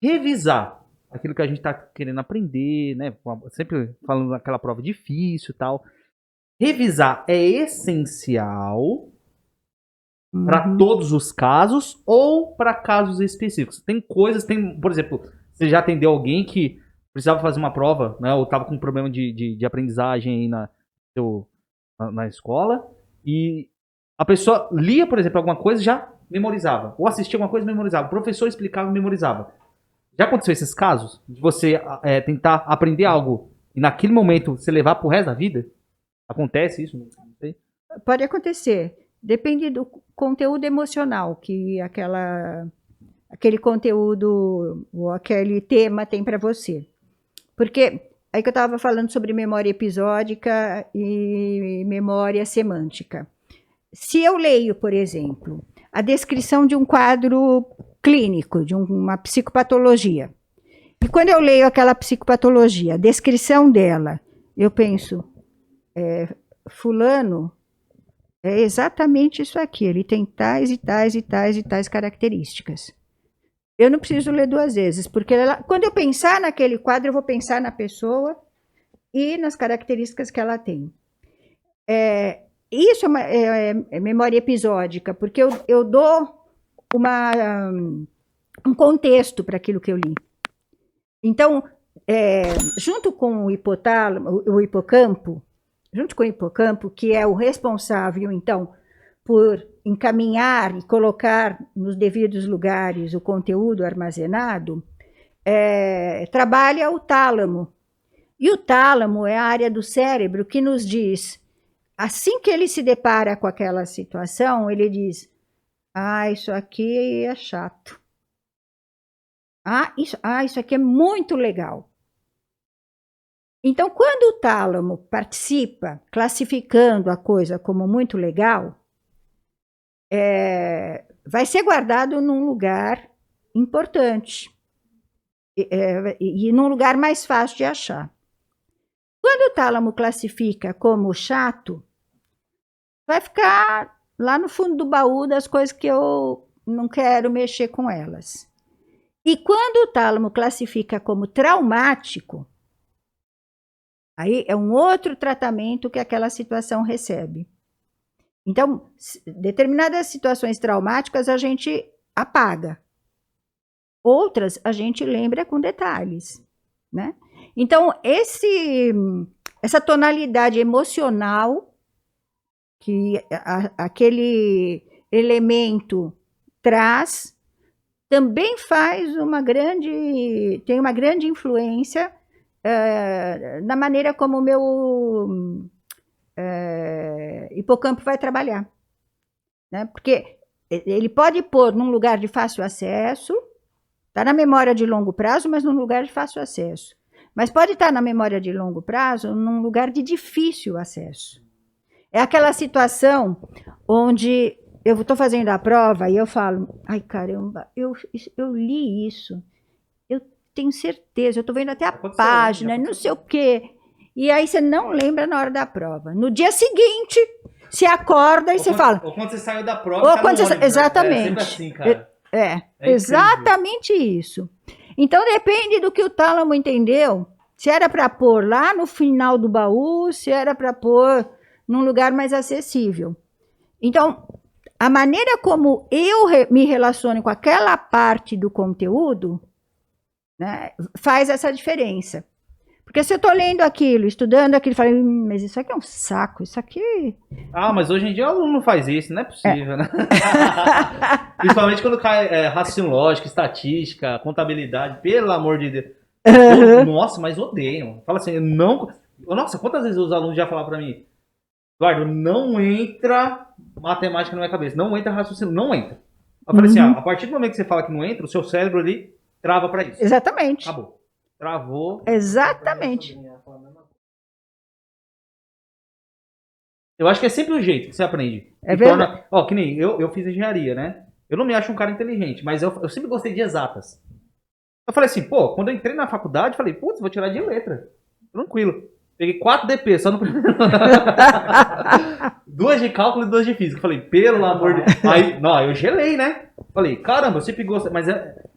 revisar aquilo que a gente está querendo aprender, né? Sempre falando daquela prova difícil e tal. Revisar é essencial para todos os casos ou para casos específicos? Tem coisas, por exemplo, você já atendeu alguém que precisava fazer uma prova, né? Ou estava com um problema de aprendizagem aí na escola e a pessoa lia, por exemplo, alguma coisa e já memorizava. Ou assistia alguma coisa e memorizava. O professor explicava e memorizava. Já aconteceu esses casos? De você tentar aprender algo e naquele momento você levar pro resto da vida? Acontece isso? Não sei. Pode acontecer. Depende do conteúdo emocional que aquele conteúdo ou aquele tema tem para você. Porque aí que eu estava falando sobre memória episódica e memória semântica. Se eu leio, por exemplo, a descrição de um quadro clínico, de uma psicopatologia, e quando eu leio aquela psicopatologia, a descrição dela, eu penso, fulano é exatamente isso aqui, ele tem tais e tais e tais e tais características. Eu não preciso ler duas vezes, porque quando eu pensar naquele quadro, eu vou pensar na pessoa e nas características que ela tem. Isso é memória episódica, porque eu dou um contexto para aquilo que eu li. Então, junto com o hipocampo, que é o responsável, então, por encaminhar e colocar nos devidos lugares o conteúdo armazenado, trabalha o tálamo. E o tálamo é a área do cérebro que nos diz, assim que ele se depara com aquela situação, ele diz, isso aqui é chato. Isso aqui é muito legal. Então, quando o tálamo participa, classificando a coisa como muito legal, vai ser guardado num lugar importante e num lugar mais fácil de achar. Quando o tálamo classifica como chato, vai ficar lá no fundo do baú das coisas que eu não quero mexer com elas. E quando o tálamo classifica como traumático, aí é um outro tratamento que aquela situação recebe. Então, determinadas situações traumáticas a gente apaga. Outras a gente lembra com detalhes, né? Então, essa tonalidade emocional que aquele elemento traz também tem uma grande influência na maneira como o meu hipocampo vai trabalhar, né? Porque ele pode pôr num lugar de fácil acesso, está na memória de longo prazo, mas num lugar de fácil acesso. Mas pode estar na memória de longo prazo num lugar de difícil acesso. É aquela situação onde eu estou fazendo a prova e eu falo, ai caramba, eu li isso, eu tenho certeza, eu estou vendo até a página, não sei o quê. E aí você não lembra na hora da prova. No dia seguinte, você acorda e você fala... Ou quando você saiu da prova, ou quando você, exatamente. É sempre assim, cara. Exatamente isso. Então depende do que o tálamo entendeu. Se era para pôr lá no final do baú, se era para pôr num lugar mais acessível. Então, a maneira como eu me relaciono com aquela parte do conteúdo, né, faz essa diferença. Porque se eu estou lendo aquilo, estudando aquilo, falei, mas isso aqui é um saco, isso aqui... mas hoje em dia o aluno não faz isso, não é possível, né? Principalmente quando cai raciocínio lógico, estatística, contabilidade, pelo amor de Deus. Nossa, mas odeiam. Fala assim, não... Nossa, quantas vezes os alunos já falaram para mim, Eduardo, não entra matemática na minha cabeça, não entra raciocínio, não entra. Eu falei assim, a partir do momento que você fala que não entra, o seu cérebro ali trava para isso. Exatamente. Acabou. Travou. Exatamente. Eu acho que é sempre um jeito que você aprende. É verdade. Que nem eu fiz engenharia, né? Eu não me acho um cara inteligente, mas eu sempre gostei de exatas. Eu falei assim, quando eu entrei na faculdade, falei, putz, vou tirar de letra. Tranquilo. Peguei 4 DP só no primeiro. 2 de cálculo e 2 de física. Falei, pelo amor de Deus. Aí, eu gelei, né? Falei, caramba, eu sempre gostei. Mas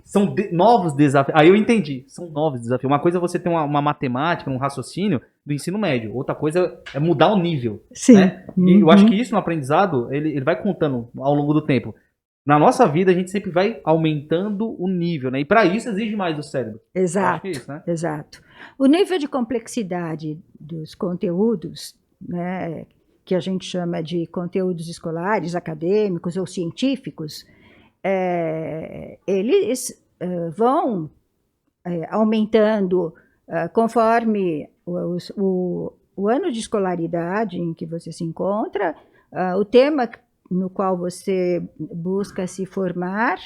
São novos desafios. Aí eu entendi. São novos desafios. Uma coisa é você ter uma matemática, um raciocínio do ensino médio. Outra coisa é mudar o nível. Sim. Né? E eu acho que isso no aprendizado, ele vai contando ao longo do tempo. Na nossa vida, a gente sempre vai aumentando o nível, né? E para isso exige mais do cérebro. Exato, acho que é isso, né? exato. O nível de complexidade dos conteúdos, né, que a gente chama de conteúdos escolares, acadêmicos ou científicos, eles vão aumentando conforme o ano de escolaridade em que você se encontra, o tema no qual você busca se formar,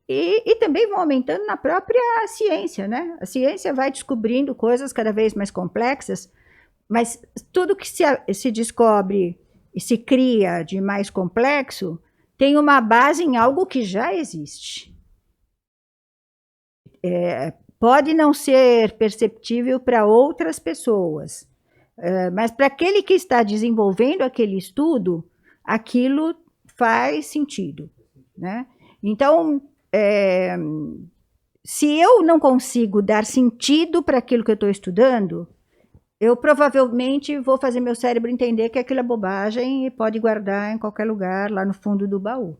e também vão aumentando na própria ciência, né? A ciência vai descobrindo coisas cada vez mais complexas, mas tudo que se descobre e se cria de mais complexo tem uma base em algo que já existe. Pode não ser perceptível para outras pessoas, mas para aquele que está desenvolvendo aquele estudo, aquilo faz sentido, né? Então, se eu não consigo dar sentido para aquilo que eu estou estudando, eu provavelmente vou fazer meu cérebro entender que aquilo é bobagem e pode guardar em qualquer lugar lá no fundo do baú.